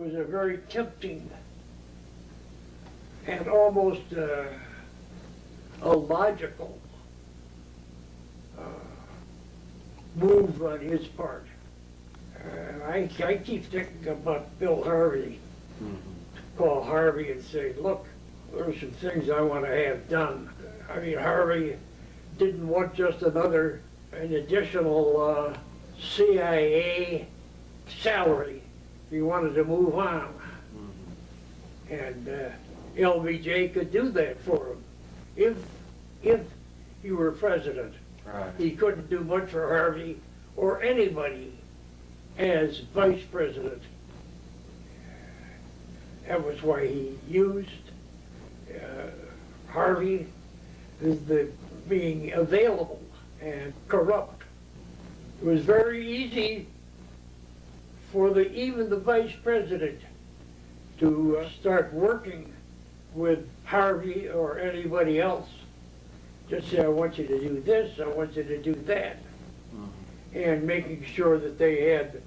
was a very tempting and almost illogical move on his part. I keep thinking about Bill Harvey. Call Harvey and say, look, there's some things I want to have done. I mean, Harvey didn't want just an additional CIA salary. He wanted to move on. And LBJ could do that for him if he were president. Right. He couldn't do much for Harvey or anybody as vice president. That was why he used Harvey as being available and corrupt. It was very easy for even the vice president to start working with Harvey or anybody else. Just say, I want you to do this, I want you to do that. And making sure that they had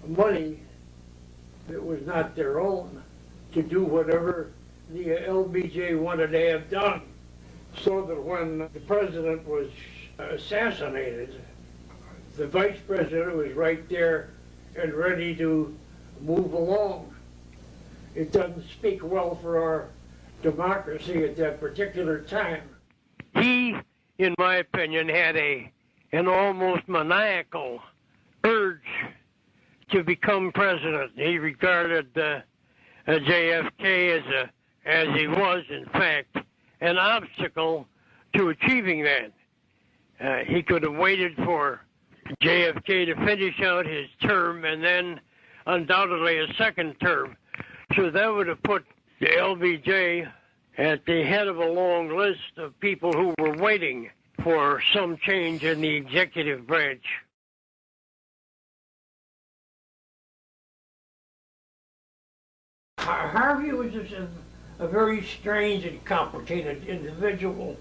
money that was not their own to do whatever the LBJ wanted to have done, so that when the president was assassinated, the vice president was right there and ready to move along. It doesn't speak well for our democracy at that particular time. He, in my opinion, had an almost maniacal urge to become president. He regarded JFK as he was, in fact, an obstacle to achieving that. He could have waited for JFK to finish out his term and then undoubtedly a second term. So that would have put the LBJ at the head of a long list of people who were waiting for some change in the executive branch. Harvey was just a very strange and complicated individual.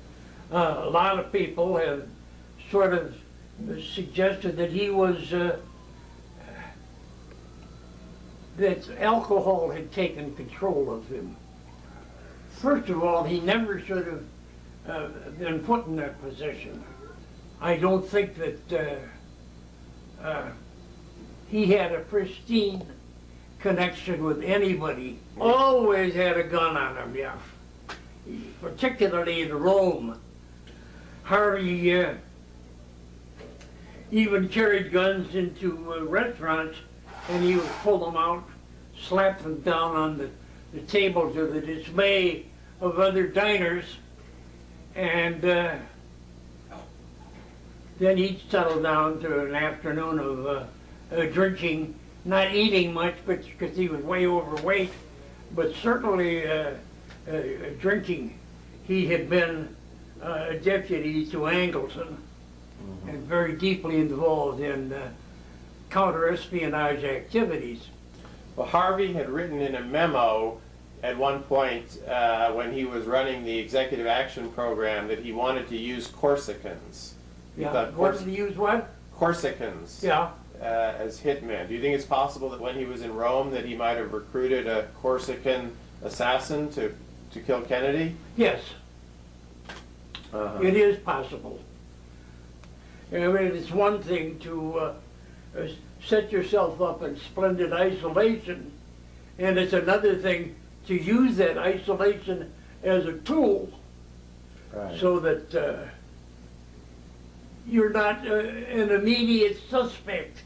A lot of people have sort of suggested that he was, that alcohol had taken control of him. First of all, he never should have been put in that position. I don't think that he had a pristine connection with anybody. Always had a gun on him, yeah. Particularly in Rome. Harvey even carried guns into restaurants, and he would pull them out, slap them down on the table to the dismay of other diners, and then he'd settle down to an afternoon of drinking, not eating much, but because he was way overweight, but certainly drinking. He had been a deputy to Angleton and very deeply involved in counter-espionage activities. Well, Harvey had written in a memo at one point when he was running the Executive Action Program that he wanted to use Corsicans. Yeah, wanted to use what? Corsicans. Yeah. As hitmen. Do you think it's possible that when he was in Rome that he might have recruited a Corsican assassin to kill Kennedy? Yes. It is possible. I mean, it's one thing to set yourself up in splendid isolation, and it's another thing to use that isolation as a tool, right, so that you're not an immediate suspect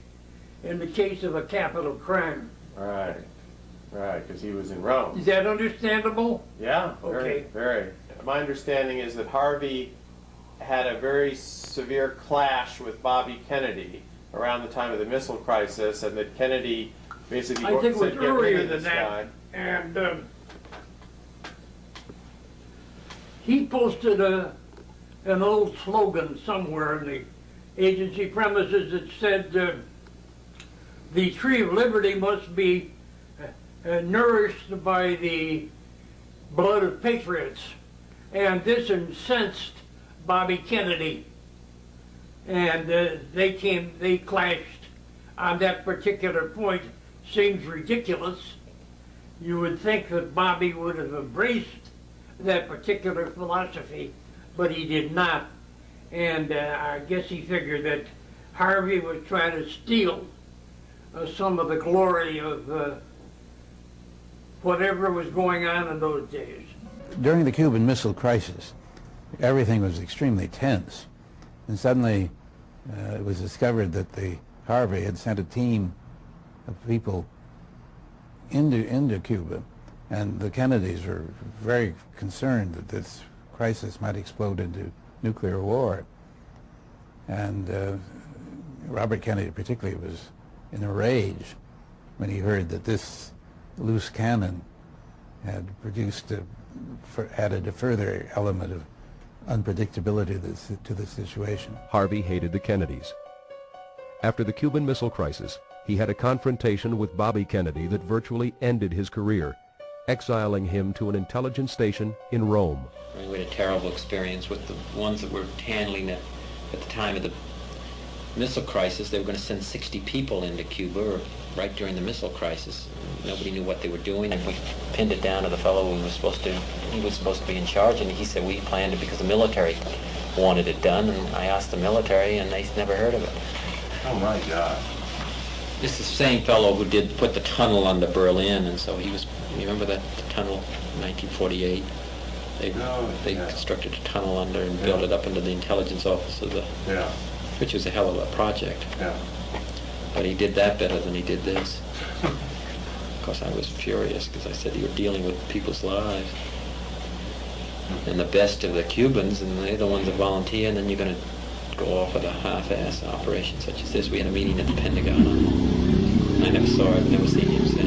in the case of a capital crime. Right, right, because he was in Rome. Is that understandable? Yeah, okay. Very. My understanding is that Harvey had a very severe clash with Bobby Kennedy around the time of the missile crisis, and that Kennedy basically I think it was earlier than that. guy. And he posted an old slogan somewhere in the agency premises that said, the tree of liberty must be nourished by the blood of patriots. And this incensed Bobby Kennedy. And they clashed on that particular point seems ridiculous. You would think that Bobby would have embraced that particular philosophy, but he did not. And I guess he figured that Harvey was trying to steal some of the glory of whatever was going on in those days. During the Cuban Missile Crisis, everything was extremely tense. And suddenly it was discovered that Harvey had sent a team of people into Cuba, and the Kennedys were very concerned that this crisis might explode into nuclear war. And Robert Kennedy particularly was in a rage when he heard that this loose cannon had added a further element of unpredictability to the situation. Harvey hated the Kennedys. After the Cuban Missile Crisis, he had a confrontation with Bobby Kennedy that virtually ended his career, exiling him to an intelligence station in Rome. We had a terrible experience with the ones that were handling it at the time of the missile crisis. They were going to send 60 people into Cuba right during the missile crisis. Nobody knew what they were doing, and we pinned it down to the fellow who was supposed to be in charge, and he said we planned it because the military wanted it done, and I asked the military, and they never heard of it. Oh my God. This is the same fellow who did put the tunnel under Berlin, and so he was, you remember that tunnel, 1948? They constructed a tunnel under and built it up into the intelligence office of which was a hell of a project. Yeah. But he did that better than he did this. Of course, I was furious because I said you were dealing with people's lives. And the best of the Cubans, and they're the ones that volunteer, and then you're going to go off with a half-ass operation such as this. We had a meeting at the Pentagon. I never saw it, never seen him since.